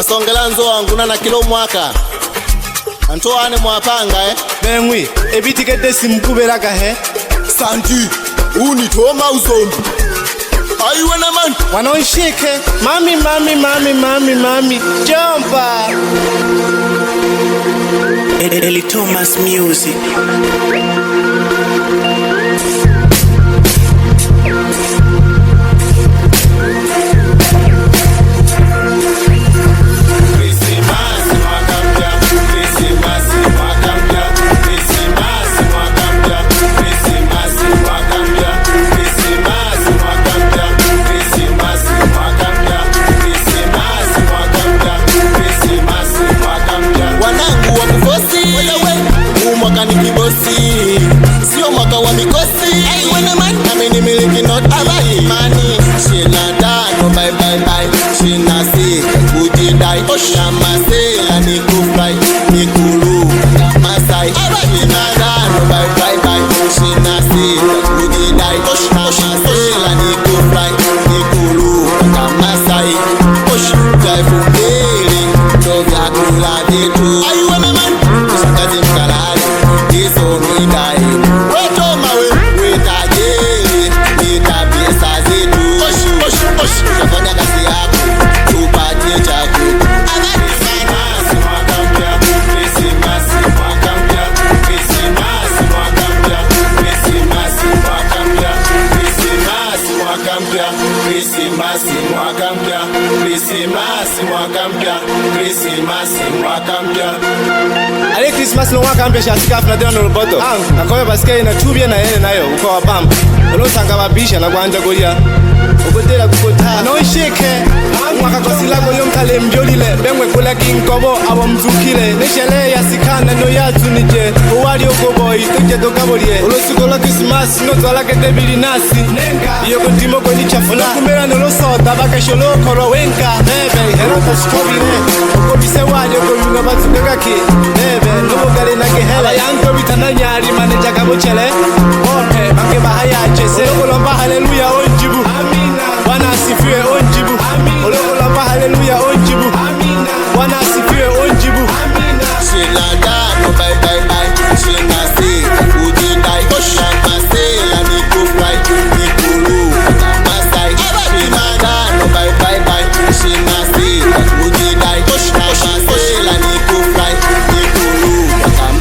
Asongela nzo wangu na kilo mwaka Antoine mwapanga Bengwi ebitikete simkubera kahe Santi unitoma uzombi Aiwe na man wanaoshike mami jumpa Eli Thomas Music. Sio mwaka wa mikosi Aiwe man Nami ni miliki not abai Mani Shina dano bye bye bye Shina si Uji dai Oshama sela ni kufai Ni kuru Masai Shina dano bye bye bye Shina si Uji dai Oshama sela ni kufai Ni kuru Masai Osh Jaifu mbili Toga kula ditu Aiwe man Shakazi mkalali Iso midai Weto mawe Wetajiri Nitapesa zetu Shafanya kasi yako Tupatie chako Krisimasi mwaka mpya Krisimasi mwaka mpya Krisimasi mwaka mpya Krisimasi mwaka mpya Krisimasi mwaka mpya Krisimasi mwaka mpya Krisimasi mwaka mpya Krisimasi mwaka mpya Ale Christmas no mwaka mpya shasikafu na dena noroboto Nakowe basike ina tubie na hele nayo uko wabamba Olosanga babisha na kwanja golia Ukotela kukota Anoishike Mwaka kosila goyo mkale mjolile Bengwe kula kinkobo awa mzukile Neshele ya sikana no yatu nije Uwali okoboi tuje tokabolie Olosikola Christmas no twala kete bili nasi Iyo kutimo kwenye chafu na kumela nolosota baka sholo koro wenka Bebe herota skobile Okobise wale okobina batugagaki Bebe nubogale na gehele Yanto bitana nyari maneja kabochele Ope bange bahaya chese Olokolomba haleluya onjibu Amina Bwana asifiwe onjibu Amina Olokolomba haleluya onjibu Amina Bwana asifiwe onjibu Amina Shina dano bye bye bye Shina si Uji dai Oshama sela ni kufai Ni kuru Masai Shina dano bye bye bye Shina si Uji dai Oshama sela ni kufai Ni kuru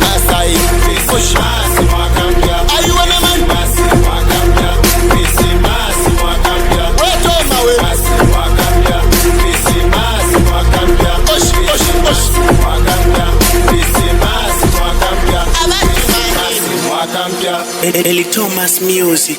Masai Krisimasi mwaka mpya Aiwe na man Krisimasi mwaka mpya Krisimasi mwaka mpya Weto mawe Krisimasi mwaka mpya Krisimasi mwaka mpya Krisimasi mwaka mpya Krisimasi mwaka mpya Krisimasi mwaka mpya Eli Thomas Music.